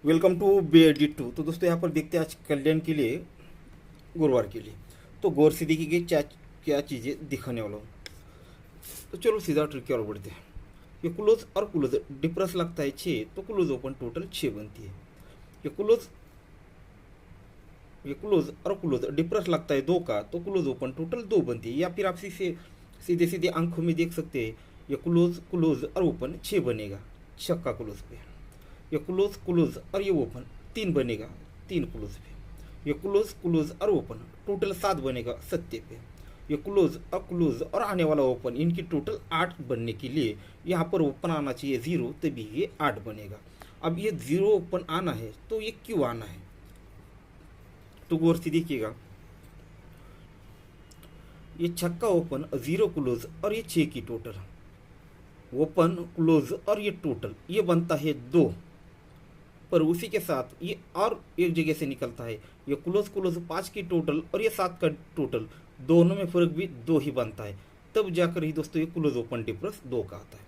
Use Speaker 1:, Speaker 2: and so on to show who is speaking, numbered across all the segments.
Speaker 1: Welcome to BAD2। तो दोस्तों यहाँ पर देखते हैं आज कल्याण के लिए गुरुवार के लिए। तो गौर से देखिए कि क्या क्या चीज़ें दिखाने वाला हूँ। तो चलो सीधा ट्रिक की ओर बढ़ते हैं। ये क्लोज और क्लोज डिफरेंस लगता है 6, तो क्लोज ओपन टोटल 6 बनती है। ये क्लोज और क्लोज डिफरेंस लगता है 2 का, तो क्लोज ओपन टोटल 2 बनती है। या फिर आप सीधे सीधे आंखों में देख सकते हैं, ये क्लोज क्लोज और ओपन 6 बनेगा छक्का क्लोज पे। ये क्लोज क्लोज और ये ओपन 3 बनेगा 3 क्लोज पे। ये क्लोज क्लोज और ओपन टोटल 7 बनेगा 7 पे। ये क्लोज और क्लोज और आने वाला ओपन, इनकी टोटल 8 बनने के लिए यहाँ पर ओपन आना चाहिए 0, तभी ये 8 बनेगा। अब ये 0 ओपन आना है, तो ये क्यों आना है, तो गौर से देखिएगा। ये छक्का ओपन 0 क्लोज और ये 6 की टोटल ओपन क्लोज और ये टोटल ये बनता है 2, पर उसी के साथ ये और एक जगह से निकलता है। ये क्लोज क्लोज 5 की टोटल और ये 7 का टोटल, दोनों में फर्क भी 2 ही बनता है। तब जाकर ही दोस्तों ये क्लोज ओपन डिफरेंस 2 का आता है।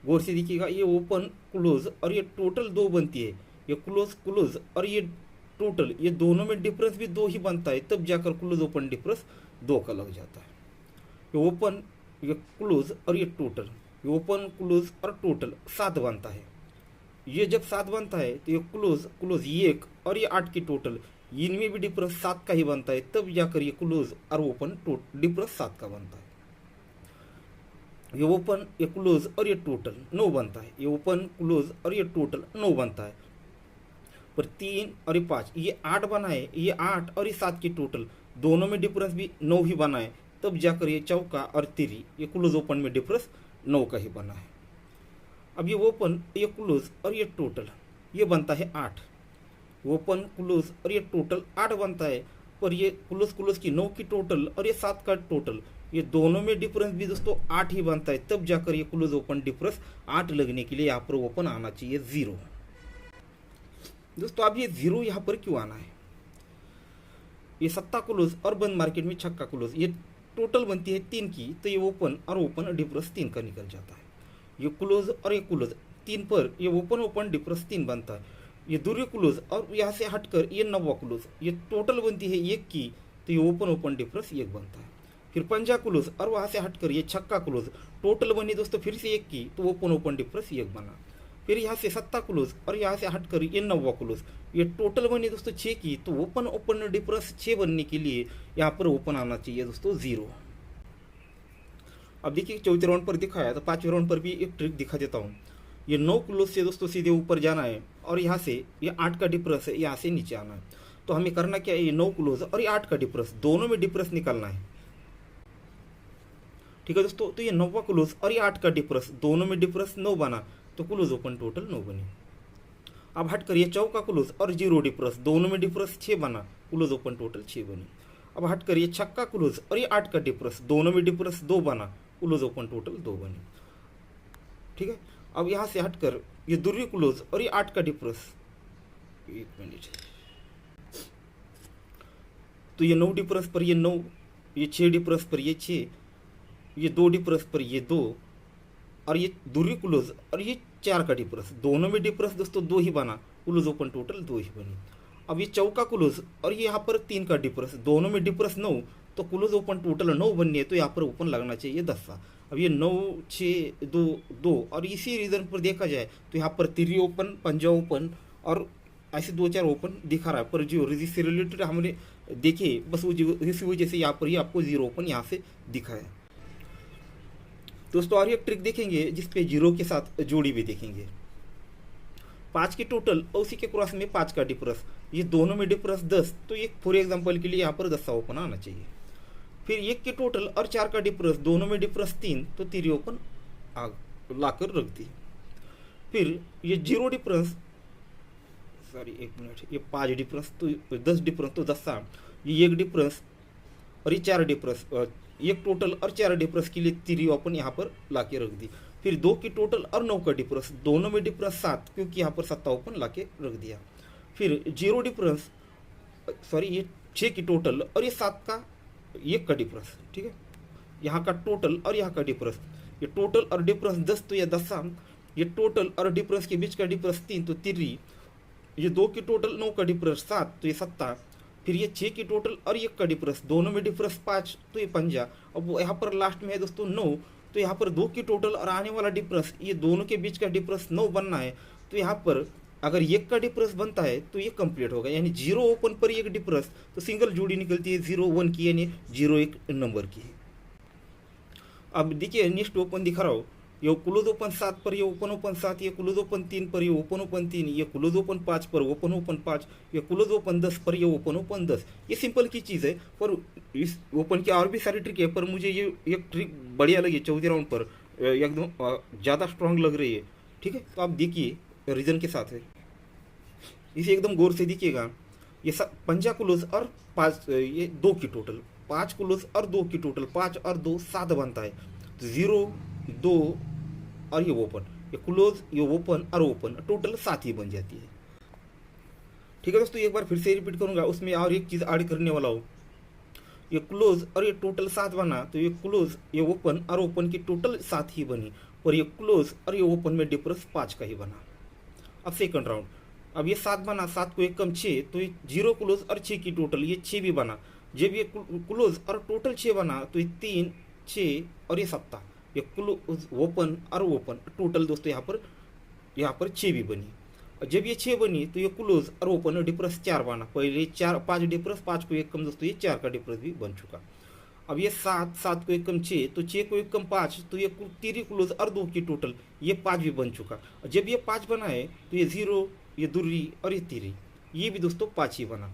Speaker 1: गौर से देखिएगा, ये ओपन क्लोज और ये टोटल 2 बनती है। ये क्लोज क्लोज और ये टोटल, ये दोनों में डिफरेंस भी 2 ही बनता है। तब जाकर क्लोज ओपन डिफरेंस 2 का लग जाता है। ये ओपन, ये क्लोज और ये टोटल, ये ओपन क्लोज और टोटल 7 बनता है। ये जब 7 बनता है तो ये क्लोज क्लोज ये 1 और ये 8 की टोटल, इनमें भी डिफरेंस 7 का ही बनता है। तब जाकर ये क्लोज और ओपन डिफरेंस 7 का बनता है। ये ओपन, ये क्लोज और ये टोटल 9 बनता है। ये ओपन क्लोज और ये टोटल 9 बनता है, पर 3 और ये 5 ये 8 बना है। ये 8 और ये 7 की टोटल, दोनों में डिफरेंस भी 9 ही बना है। तब जाकर ये चौका और तिरी, ये क्लोज ओपन में डिफरेंस 9 का ही बना है। अब ये ओपन, ये क्लोज और ये टोटल ये बनता है 8। ओपन क्लोज और ये टोटल 8 बनता है, पर ये क्लोज क्लोज की 9 की टोटल और ये 7 का टोटल, ये दोनों में डिफरेंस भी दोस्तों 8 ही बनता है। तब जाकर ये क्लोज ओपन डिफरेंस 8 लगने के लिए यहाँ पर ओपन आना चाहिए 0। दोस्तों अब ये 0 यहाँ पर क्यों आना है? ये सत्ता क्लोज और बंद मार्केट में छक्का क्लोज, ये टोटल बनती है 3 की, तो ये ओपन और ओपन डिफरेंस 3 का निकल जाता है। ये क्लोज और ये क्लोज 3 पर ये ओपन ओपन डिफरेंस 3 बनता है। ये दूसरे क्लोज और यहाँ से हटकर ये 9वां क्लोज, ये टोटल बनती है 1 की, तो ये ओपन ओपन डिफरेंस 1 बनता है। फिर पंजा क्लोज और वहाँ से हटकर ये छक्का क्लोज, टोटल बनी दोस्तों फिर से 1 की, तो ओपन ओपन डिफरेंस 1 बना। फिर यहाँ से सत्ता क्लोज और यहाँ से हटकर ये 9वां क्लोज, ये टोटल बनी दोस्तों 6 की, तो ओपन ओपन डिफरेंस 6 बनने के लिए यहाँ पर ओपन आना चाहिए दोस्तों 0। अब देखिए 4थे राउंड पर दिखाया, तो 5वें राउंड पर भी एक ट्रिक दिखा देता हूँ। ये 9 क्लोज से दोस्तों सीधे ऊपर जाना है, और यहाँ से ये 8 का डिफरेंस है, यहाँ से नीचे आना है। तो हमें करना क्या है, ये 9 क्लोज और ये 8 का डिफरेंस, दोनों में डिफरेंस निकालना है। ठीक है दोस्तों, तो ये 9वां क्लोज और ये 8 का डिफरेंस, दोनों में डिफरेंस 9 बना, तो क्लोज ओपन टोटल 9 बनी। अब हटकर ये चौका क्लोज और 0 डिफरेंस, दोनों में डिफरेंस 6 बना, क्लोज ओपन टोटल 6 बनी। अब हटकर ये छक्का क्लोज और ये 8 का डिफरेंस, दोनों में डिफरेंस 2 बना, क्लोज ओपन टोटल 2 बनी। ठीक है, अब यहाँ से हटकर ये दूसरी क्लोज और ये 8 का डिफरेंस, 1 मिनट, तो ये 9 डिफरेंस पर ये 9, ये 6 डिफरेंस पर ये 6, ये 2 डिफरेंस पर ये 2, और ये दूसरी क्लोज और ये 4 का डिफरेंस, दोनों में डिफरेंस दोस्तों 2 ही बना, क्लोज ओपन टोटल 2 ही बनी। अब ये चौका क्लोज और ये यहाँ पर 3 का डिफरेंस, दोनों में डिफरेंस 9, तो क्लोज ओपन टोटल 9 बननी है, तो यहाँ पर ओपन लगना चाहिए 10 का। अब ये 9 6 2 2, और इसी रीजन पर देखा जाए तो यहाँ पर तिरी ओपन, पंजा ओपन और ऐसे 2-4 ओपन दिखा रहा है, पर जो से रिलेटेड हमने देखे, बस वो इसी वजह से यहाँ पर ही आपको 0 ओपन यहाँ से दिखा है दोस्तों। और एक ट्रिक देखेंगे जिसपे 0 के साथ जोड़ी भी देखेंगे। 5 की टोटल और उसी के क्रॉस में 5 का डिफरेंस, ये दोनों में डिफरेंस 10, तो ये फॉर एग्जांपल के लिए यहाँ पर 10 ओपन आना चाहिए। फिर 1 की टोटल और 4 का डिफरेंस, दोनों में डिफरेंस 3, तो 3 ओपन लाकर रख दी। फिर ये 0 डिफरेंस, सॉरी 1 मिनट, ये 5 डिफरेंस तो 10 डिफरेंस, तो 10, ये 1 डिफरेंस और ये 4 डिफरेंस, 1 टोटल और 4 डिफरेंस के लिए 3 ओपन यहाँ पर ला के रख दी। फिर 2 की टोटल और 9 का डिफरेंस, दोनों में डिफरेंस 7, क्योंकि यहाँ पर 7 ओपन ला के रख दिया। फिर 0 डिफरेंस, सॉरी ये 6 की टोटल और ये 7 का 1 का डिफरेंस, ठीक है, यहाँ का टोटल और यहाँ का डिफरेंस, ये टोटल और डिफरेंस 10, तो यह 10, ये टोटल और डिफरेंस के बीच का डिफरेंस 3, तो 3, ये 2 की टोटल 9 का डिफरेंस 7 तो ये 7, फिर ये 6 की टोटल और 1 का डिफरेंस, दोनों में डिफरेंस 5 तो ये 5। अब वो यहाँ पर लास्ट में है दोस्तों 9, तो यहाँ पर 2 की टोटल और आने वाला डिफरेंस, ये दोनों के बीच का डिफरेंस 9 बनना है। तो यहाँ पर अगर 1 का डिफरेंस बनता है तो ये कंप्लीट होगा, यानी 0 ओपन पर एक डिफरेंस, तो सिंगल जोड़ी निकलती है 0 1 की, यानी 0 एक नंबर की है। अब देखिए नेक्स्ट ओपन दिखा रहा हूँ, ये क्लोज ओपन 7 पर, ये ओपन ओपन 7, ये क्लोज ओपन 3 पर, ये ओपन 3, ये क्लोज ओपन 5 पर, ओपन 5, ये क्लोज ओपन 10 पर, ये ओपन 10। ये सिंपल की चीज़ है, पर इस ओपन की और भी सारी ट्रिक है, पर मुझे ये एक ट्रिक बढ़िया लगी चौथे राउंड पर, एकदम ज़्यादा स्ट्रांग लग रही है। ठीक है, तो आप देखिए रीजन के साथ है, इसे एकदम गौर से देखिएगा। ये सब 5 क्लोज और 5, ये 2 की टोटल, 5 क्लोज और 2 की टोटल, 5 और 2 7 बनता है। तो 0 2 और ये ओपन, ये क्लोज, ये ओपन और ओपन, टोटल 7 ही बन जाती है। ठीक है दोस्तों, एक बार फिर से रिपीट करूंगा, उसमें और एक चीज़ ऐड करने वाला हूँ। ये क्लोज और ये टोटल 7 बना, तो ये क्लोज, ये ओपन और ओपन की टोटल 7 ही बनी, और ये क्लोज और ये ओपन में डिफरेंस 5 का ही बना। अब सेकंड राउंड, अब ये 7 बना, 7 को 1 कम 6, तो ये 0 क्लोज और 6 की टोटल, ये 6 भी बना। जब ये क्लोज और टोटल 6 बना, तो ये 3 6 और ये 7, ये क्लोज ओपन और ओपन टोटल दोस्तों यहाँ पर 6 भी बनी। और जब ये 6 बनी, तो ये क्लोज और ओपन डिफरेंस 4 बना, पहले 4 5 डिफरेंस, 5 को 1 कम दोस्तों, ये 4 का डिफरेंस भी बन चुका। अब ये 7 को 1 कम 6, तो 6 को 1 कम 5, तो ये 3 क्लोज और 2 की टोटल, ये 5 भी बन चुका। और जब ये 5 बना है, तो ये 0, ये दूरी और ये 3, ये भी दोस्तों 5 ही बना।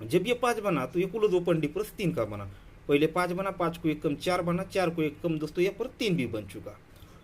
Speaker 1: जब ये 5 बना, तो ये क्लोज ओपन डिफरेंस 3 का बना, पहले 5 बना, 5 को 1 कम 4 बना, 4 को 1 कम दोस्तों, यहाँ पर 3 भी बन चुका।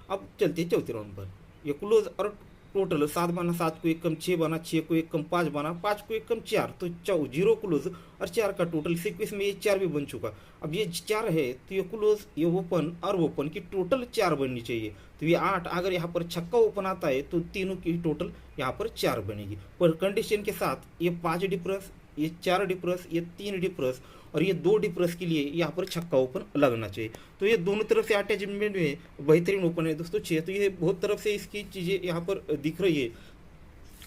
Speaker 1: अब चलते चौथे राउंड पर, ये क्लोज और टोटल 7 बना, 7 को 1 कम 6 बना, 6 को 1 कम 5 बना, 5 को 1 कम 4, तो 0 क्लोज और 4 का टोटल सीक्वेंस में ये 4 भी बन चुका। अब ये 4 है, तो ये क्लोज, ये ओपन और ओपन की टोटल 4 बननी चाहिए, तो ये 8। अगर यहाँ पर छक्का ओपन आता है, तो तीनों की टोटल यहाँ पर 4 बनेगी, पर कंडीशन के साथ ये 5 डिफरेंस, ये 4 डिफरेंस, ये 3 डिफरेंस और ये 2 डिफरेंस के लिए यहाँ पर छक्का ओपन लगना चाहिए। तो ये दोनों तरफ से अटैचमेंट में बेहतरीन ओपन है दोस्तों 6, तो ये बहुत तरफ से इसकी चीज़ें यहाँ पर दिख रही है।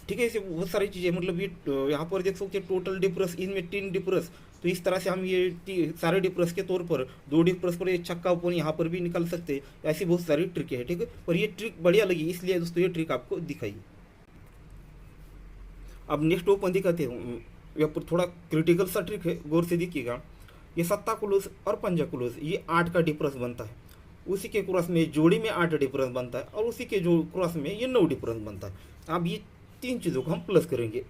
Speaker 1: ठीक है, इसे बहुत सारी चीज़ें, मतलब ये यहाँ पर देख सकते हैं टोटल डिफरेंस, इनमें 3 डिफरेंस, तो इस तरह से हम ये सारे डिफरेंस के तौर पर 2 डिफरेंस पर ये छक्का ओपन यहाँ पर भी निकल सकते हैं। ऐसी बहुत सारी ट्रिकें हैं। ठीक है, पर ये ट्रिक बढ़िया लगी, इसलिए दोस्तों ये ट्रिक आपको दिखाई। अब नेक्स्ट ओपन दिखाते हैं, यहाँ पर थोड़ा क्रिटिकल सा ट्रिक है, गौर से देखिएगा। ये 7 क्लोज और 5 क्लोज, ये 8 का डिफरेंस बनता है, उसी के क्रॉस में जोड़ी में 8 डिफरेंस बनता है, और उसी के जो क्रॉस में ये 9 डिफरेंस बनता है। अब ये 3 चीज़ों को हम प्लस करेंगे।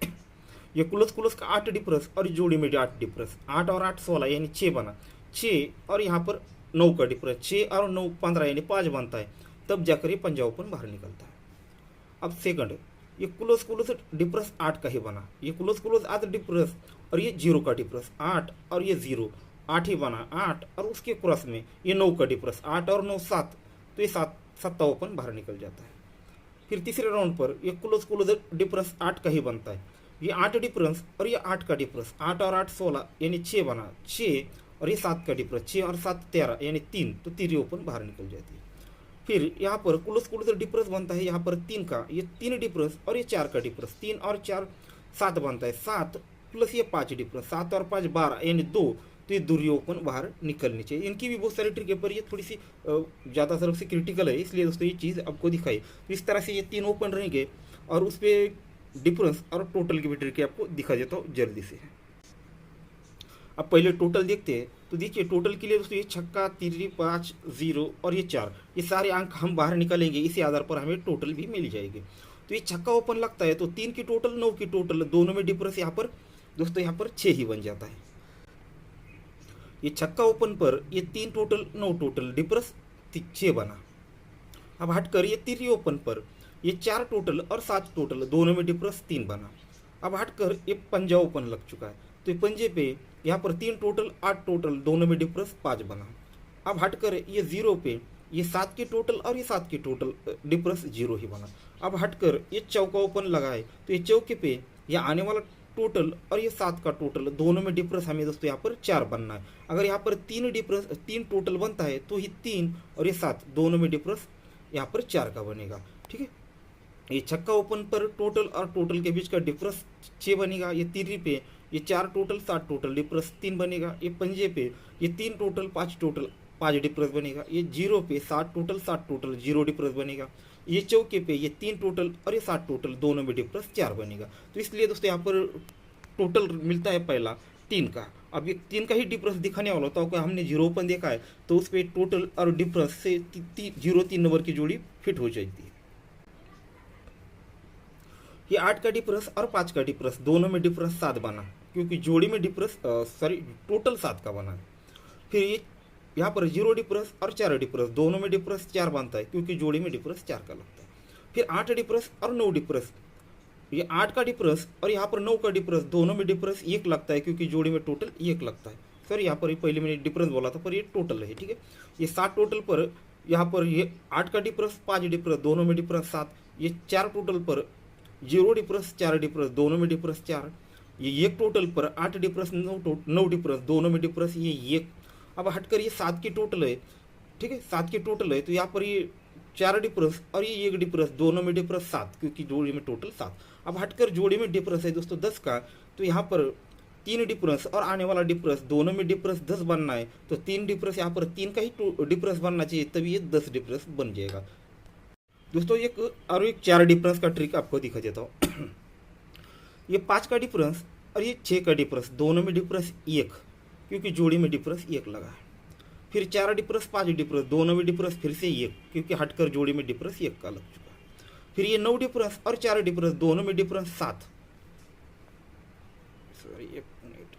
Speaker 1: ये क्लोज का 8 डिफरेंस और जोड़ी में 8 डिफरेंस, 8 और 8 16, यानी 6 बना, 6 और यहाँ पर 9 का डिफरेंस, 6 और 9 15, यानी 5 बनता है, तब जाकर ये 5 ओपन बाहर निकलता है। अब सेकंड, ये क्लोज डिफरेंस 8 का ही बना, ये क्लोज 8 डिफरेंस और ये 0 का डिफरेंस 8 और ये 0, 8 ही बना, 8 और उसके क्रॉस में ये 9 का डिफरेंस, 8 और 9 7, तो ये 7 ओपन बाहर निकल जाता है। फिर तीसरे राउंड पर ये क्लोज डिफरेंस 8 का ही बनता है, ये 8 डिफरेंस और ये 8 का डिफरेंस, 8 और 8 16, यानी 6 बना, 6 और ये 7 का डिफरेंस, 6 और 7 13, यानी 3, तो 3 ओपन बाहर निकल जाती है। फिर यहाँ पर क्लोज डिफरेंस बनता है यहाँ पर 3 का, ये 3 डिफरेंस और ये 4 का डिफरेंस, 3 और 4 7 बनता है, 7 प्लस ये 5 डिफरेंस, 7 और 5 12, यानी 2, तो ये दूरी ओपन बाहर निकलनी चाहिए। इनकी भी बहुत सारी ट्रिक है, पर ये थोड़ी सी ज़्यादा तरफ से क्रिटिकल है, इसलिए दोस्तों ये चीज़ आपको दिखाई। तो इस तरह से ये 3 ओपन रहेंगे, और उस पर डिफरेंस और टोटल की भी ट्रिक आपको दिखा देता हूँ जल्दी से। अब पहले टोटल देखते हैं, तो देखिए टोटल के लिए दोस्तों ये छक्का 3 5 0 और ये 4, ये सारे अंक हम बाहर निकालेंगे, इसी आधार पर हमें टोटल भी मिल जाएगी। तो ये छक्का ओपन लगता है, तो 3 की टोटल 9 की टोटल, दोनों में डिफरेंस यहाँ पर दोस्तों यहाँ पर 6 ही बन जाता है। ये छक्का ओपन पर ये 3 टोटल 9 टोटल डिफरेंस 6 बना। अब हटकर ये 3 ओपन पर ये 4 टोटल और 7 टोटल, दोनों में डिफरेंस 3 बना। अब हटकर ये 5 ओपन लग चुका है, तो ये 5 पे यहाँ पर 3 टोटल 8 टोटल, दोनों में डिफरेंस 5 बना। अब हटकर ये 0 पे ये 7 की टोटल और ये 7 की टोटल, डिफरेंस 0 ही बना। अब हटकर ये चौका ओपन लगा है, तो ये चौके पे ये आने वाला टोटल और ये 7 का टोटल, दोनों में डिफरेंस हमें दोस्तों यहाँ पर 4 बनना है। अगर यहाँ पर 3 टोटल बनता है, तो ये 3 और ये 7, दोनों में डिफरेंस यहाँ पर 4 का बनेगा। ठीक है, ये छक्का ओपन पर टोटल और टोटल के बीच का डिफरेंस 6 बनेगा। ये तीरी पे ये 4 टोटल 7 टोटल डिफरेंस 3 बनेगा। ये पंजे पे ये 3 टोटल 5 टोटल 5 डिफरेंस बनेगा। ये जीरो पे 7 टोटल 0 डिफरेंस बनेगा। ये चौके पे ये 3 टोटल और ये 7 टोटल दोनों में डिफरेंस 4 बनेगा। तो इसलिए दोस्तों यहाँ पर टोटल मिलता है पहला 3 का। अब ये 3 का ही डिफरेंस दिखाने वाला होता है, तो हमने 0 ओपन देखा है तो उस पर टोटल और डिफरेंस से 0 3 नंबर की जोड़ी फिट हो जाती है। ये 8 का डिफरेंस और 5 का डिफरेंस दोनों में डिफरेंस 7 बना, क्योंकि जोड़ी में डिफरेंस टोटल 7 का बना है। फिर ये यहाँ पर 0 डिफरेंस और 4 डिफरेंस दोनों में डिफरेंस 4 बनता है, क्योंकि जोड़ी में डिफरेंस 4 का लगता है। फिर 8 डिफरेंस और 9 डिफरेंस, ये 8 का डिफरेंस और यहाँ पर 9 का डिफरेंस दोनों में डिफरेंस 1 लगता है, क्योंकि जोड़ी में टोटल 1 लगता है। सर यहाँ पर पहले मैंने डिफरेंस बोला था, पर ये टोटल है, ठीक है। ये 7 टोटल पर यहाँ पर ये 8 का डिफरेंस 5 डिफरेंस दोनों में डिफरेंस 7। ये 4 टोटल पर 0 डिफरेंस 4 डिफरेंस दोनों में डिफरेंस 4। ये 1 टोटल पर 8 डिफरेंस 9 डिफरेंस दोनों में डिफरेंस ये 1। अब हटकर ये 7 की टोटल है, ठीक है, 7 की टोटल है, तो यहाँ पर ये 4 डिफरेंस और ये 1 डिफरेंस दोनों में डिफरेंस 7, क्योंकि जोड़ी में टोटल 7। अब हटकर जोड़ी में डिफरेंस है दोस्तों 10 का, तो यहाँ पर 3 डिफरेंस और आने वाला डिफरेंस दोनों में डिफरेंस 10 बनना है, तो 3 डिफरेंस यहाँ पर 3 का ही डिफरेंस बनना चाहिए, तभी ये 10 डिफरेंस बन जाएगा। दोस्तों एक 4 डिफरेंस का ट्रिक आपको दिखा देता हूँ। ये 5 का डिफरेंस और ये 6 का डिफरेंस दोनों में डिफरेंस 1, क्योंकि जोड़ी में डिफरेंस 1 लगा है। फिर 4 डिफरेंस 5 डिफरेंस दोनों में डिफरेंस फिर से 1, क्योंकि हटकर जोड़ी में डिफरेंस 1 का लग चुका है। फिर ये 9 डिफरेंस और 4 डिफरेंस दोनों में डिफरेंस 7। Sorry, 1 minute.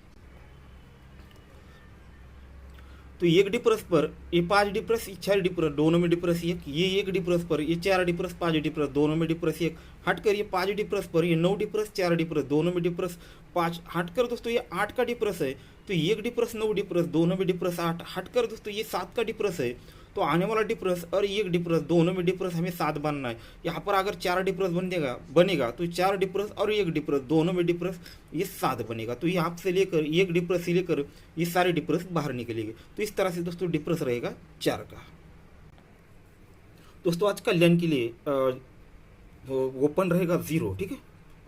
Speaker 1: तो 1 डिफरेंस पर ये 5 डिफरेंस 6 डिफरेंस दोनों में डिफरेंस 1। ये 1 डिफरेंस पर ये 4 डिफरेंस 5 डिफरेंस दोनों में डिफरेंस 1। हटकर ये 5 डिफरेंस पर ये 9 डिफरेंस 4 डिफरेंस दोनों में डिफरेंस 5। हटकर दोस्तों ये 8 का डिफरेंस है, तो 1 डिफरेंस 9 डिफरेंस दोनों में डिफरेंस 8। हटकर दोस्तों ये 7 का डिफरेंस है, तो आने वाला डिफरेंस और 1 डिफरेंस दोनों में डिफरेंस हमें 7 बनना है। यहाँ पर अगर 4 डिफरेंस बनेगा तो 4 डिफरेंस और 1 डिफरेंस दोनों में डिफरेंस ये 7 बनेगा। तो यहाँ से लेकर 1 डिफरेंस से लेकर ये सारे डिफरेंस बाहर निकलेंगे। तो इस तरह से दोस्तों डिफरेंस रहेगा 4 का। दोस्तों आज कल्याण के लिए ओपन रहेगा 0, ठीक है,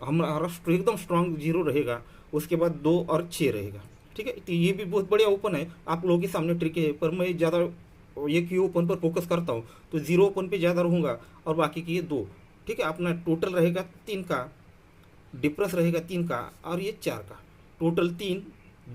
Speaker 1: हमारा एकदम स्ट्रांग 0 रहेगा। उसके बाद 2 और 6 रहेगा, ठीक है। तो ये भी बहुत बढ़िया ओपन है, आप लोगों के सामने ट्रिक है, पर मैं ज़्यादा एक ही ओपन पर फोकस करता हूँ, तो 0 ओपन पे ज़्यादा रहूँगा और बाकी की ये 2, ठीक है। अपना टोटल रहेगा 3 का, डिफरेंस रहेगा 3 का और ये 4 का। टोटल 3,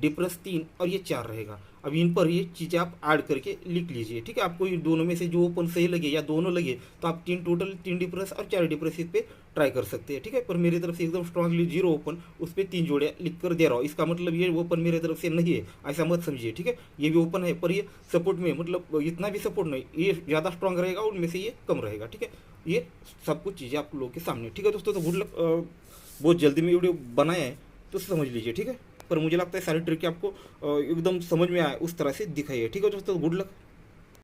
Speaker 1: डिफरेंस 3 और ये 4 रहेगा। अब इन पर ये चीज़ें आप ऐड करके लिख लीजिए, ठीक है। आपको ये दोनों में से जो ओपन सही लगे या दोनों लगे तो आप 3 टोटल 3 डिफरेंस और 4 डिफरेंस इस पर ट्राई कर सकते हैं, ठीक है। पर मेरी तरफ से एकदम स्ट्रांगली 0 ओपन उस पर 3 जोड़े लिख कर दे रहा हूँ। इसका मतलब ये ओपन मेरे तरफ से नहीं है, ऐसा मत समझिए, ठीक है। ये भी ओपन है पर ये सपोर्ट में, मतलब इतना भी सपोर्ट नहीं, ये ज़्यादा स्ट्रांग रहेगा उनमें से ये कम रहेगा, ठीक है। ये सब कुछ चीज़ें आप लोगों के सामने, ठीक है दोस्तों। तो गुड लक, बहुत जल्दी में वीडियो बनाए हैं तो समझ लीजिए, ठीक है। पर मुझे लगता है सारी ट्रिक आपको एकदम समझ में आए उस तरह से दिखाई है, ठीक है दोस्तों। Good luck.